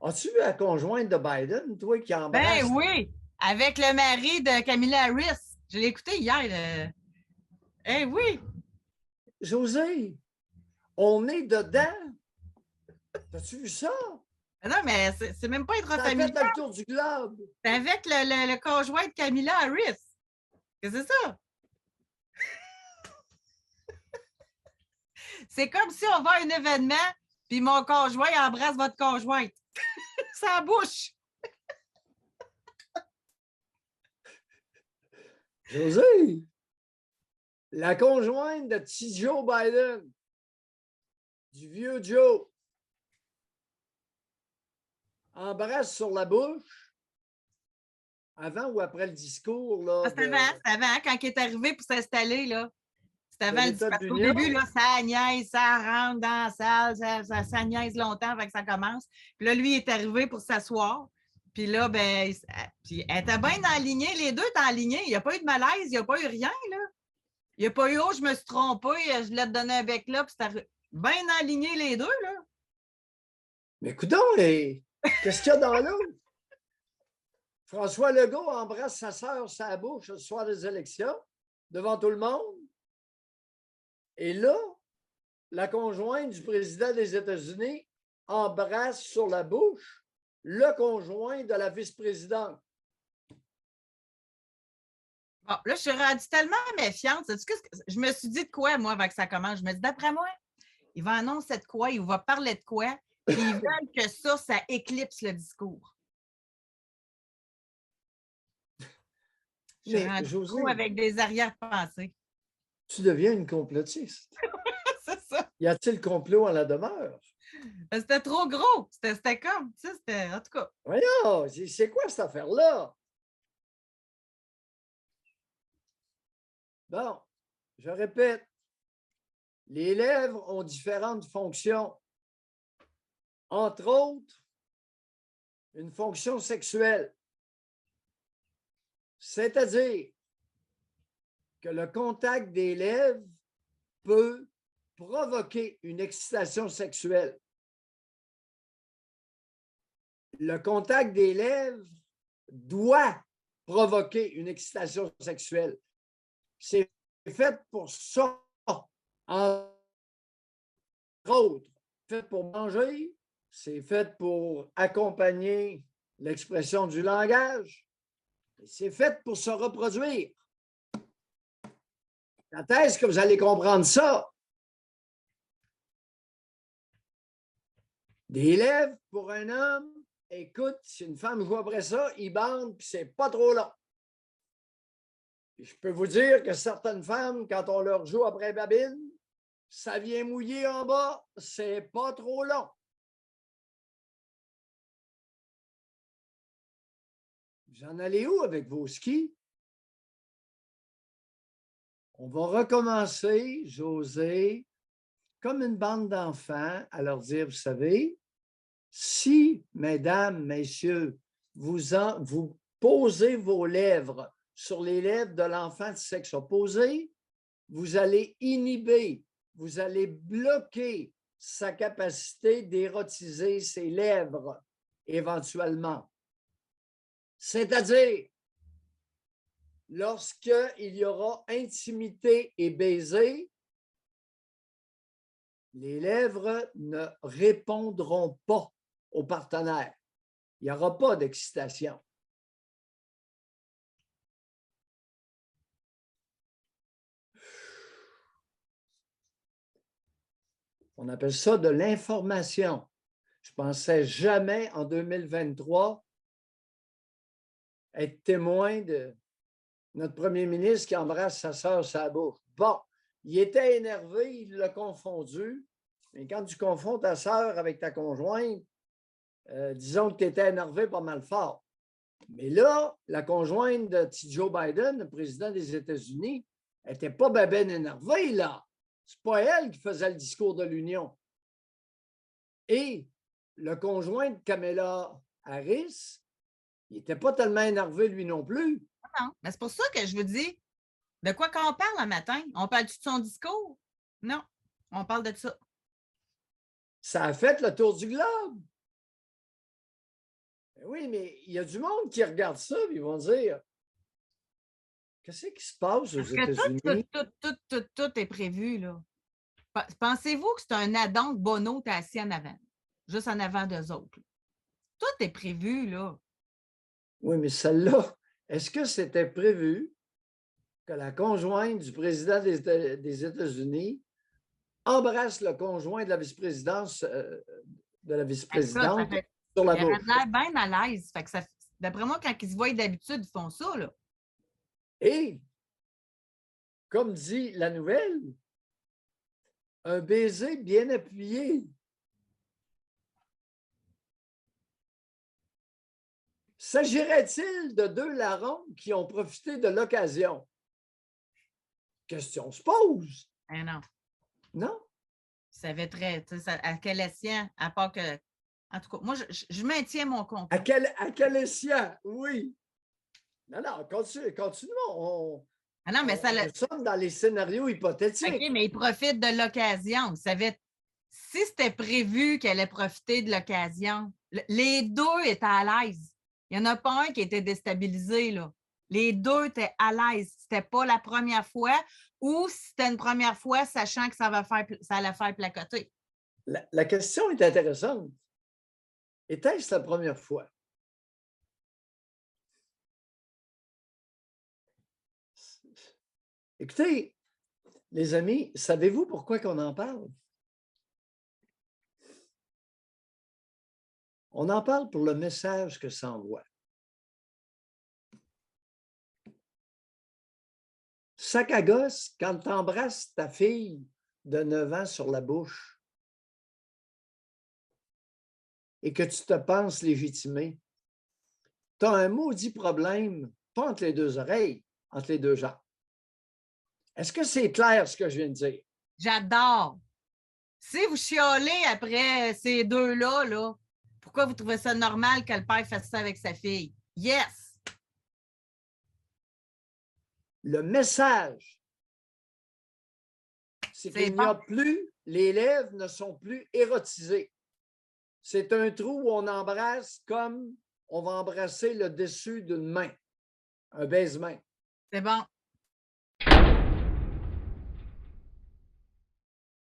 As-tu vu la conjointe de Biden, toi, qui Ben embrasse oui, avec le mari de Camilla Harris. Je l'ai écouté hier. Eh oui. José? On est dedans. As-tu vu ça? Non, mais c'est même pas Ça a fait intrafamilial. le tour du globe. C'est avec le conjoint de Camilla Harris. Que c'est ça? C'est comme si on va à un événement, puis mon conjoint embrasse votre conjointe. Ça bouche. José, la conjointe de petit Joe Biden, du vieux Joe, embrasse sur la bouche avant ou après le discours là, C'est avant, quand il est arrivé pour s'installer, là. C'est de avant le l'État discours. de Au début, l'Union? là, ça niaise, ça rentre dans la salle, ça niaise longtemps, fait que ça commence. Puis là, lui, il est arrivé pour s'asseoir. Puis là, ben, puis elle était bien alignée, les deux étaient alignés. Il n'y a pas eu de malaise, il n'y a pas eu rien, là. Il n'y a pas eu, oh, je me suis trompée, je l'ai donné un bec là, puis c'était bien aligné les deux, là. Mais écoute, qu'est-ce qu'il y a dans l'eau? François Legault embrasse sa sœur sa bouche le soir des élections, devant tout le monde. Et là, la conjointe du président des États-Unis embrasse sur la bouche le conjoint de la vice-présidente. Bon, là, je suis rendue tellement méfiante. Je me suis dit de quoi, moi, avant que ça commence? Je me dis, d'après moi, il va annoncer de quoi, il va parler de quoi, puis ils veulent que ça éclipse le discours. Je suis Mais rendue trop José, avec des arrière-pensées. tu deviens une complotiste. C'est ça. Y a-t-il complot en la demeure? C'était trop gros. C'était comme, tu sais, c'était, en tout cas. Voyons, c'est quoi cette affaire-là? Bon, je répète, les lèvres ont différentes fonctions. Entre autres, une fonction sexuelle. C'est-à-dire que le contact des lèvres peut provoquer une excitation sexuelle. Le contact des lèvres doit provoquer une excitation sexuelle. C'est fait pour ça, entre autres. Fait pour manger, c'est fait pour accompagner l'expression du langage, c'est fait pour se reproduire. Quand est-ce que vous allez comprendre ça? Des lèvres pour un homme, écoute, si une femme joue après ça, il bande, puis c'est pas trop long. Puis je peux vous dire que certaines femmes, quand on leur joue après babine, ça vient mouiller en bas, c'est pas trop long. Vous en allez où avec vos skis? On va recommencer, José, comme une bande d'enfants, à leur dire, vous savez, si, mesdames, messieurs, vous posez vos lèvres sur les lèvres de l'enfant de sexe opposé, vous allez inhiber, vous allez bloquer sa capacité d'érotiser ses lèvres éventuellement. C'est-à-dire, lorsqu'il y aura intimité et baiser, les lèvres ne répondront pas au partenaire. Il n'y aura pas d'excitation. On appelle ça de l'information. Je ne pensais jamais en 2023 être témoin de notre premier ministre qui embrasse sa sœur sa bouche. Bon, il était énervé, il l'a confondu. Mais quand tu confonds ta sœur avec ta conjointe, disons que tu étais énervé pas mal fort. Mais là, la conjointe de Joe Biden, le président des États-Unis, n'était pas ben énervée, là. C'est pas elle qui faisait le discours de l'Union. Et le conjoint de Kamala Harris, il n'était pas tellement énervé, lui non plus. Non, mais c'est pour ça que je vous dis, de quoi qu'on parle un matin? On parle-tu de son discours? Non, on parle de ça. Ça a fait le tour du globe. Oui, mais il y a du monde qui regarde ça et ils vont dire qu'est-ce qui se passe aux Parce que États-Unis? tout est prévu, là. Pensez-vous que c'est un addon que Bono t'a assis en avant, juste en avant d'eux autres? Tout est prévu, là. Oui, mais celle-là, est-ce que c'était prévu que la conjointe du président des États-Unis embrasse le conjoint de la vice-présidence de la Écoute, vice-présidente sur la il aurait bouche? l'air bien à l'aise. Fait que d'après moi, quand ils se voient d'habitude, ils font ça, là. Et, comme dit la nouvelle, un baiser bien appuyé. S'agirait-il de deux larrons qui ont profité de l'occasion? Question se pose. Eh non. Non? Ça savait très, à quel escient, à part que. En tout cas, moi, je maintiens mon compte. À quel escient? Oui. Non, continuons. Ah non, mais ça. Nous sommes dans les scénarios hypothétiques. OK, mais il profite de l'occasion. Si c'était prévu qu'elle allait profiter de l'occasion, les deux étaient à l'aise. Il n'y en a pas un qui était déstabilisé, là. Les deux étaient à l'aise. C'était pas la première fois ou c'était une première fois, sachant que ça allait faire placoter. La question est intéressante. Était-ce la première fois? Écoutez, les amis, savez-vous pourquoi qu'on en parle? On en parle pour le message que ça envoie. Sac à gosse, quand tu embrasses ta fille de 9 ans sur la bouche et que tu te penses légitimé, tu as un maudit problème, pas entre les deux oreilles, entre les deux jambes. Est-ce que c'est clair ce que je viens de dire? J'adore. Si vous chiolez après ces deux-là, là, pourquoi vous trouvez ça normal que le père fasse ça avec sa fille? Yes! Le message, c'est qu'il n'y a plus, les lèvres ne sont plus érotisées. C'est un trou où on embrasse comme on va embrasser le dessus d'une main, un baise-main. C'est bon.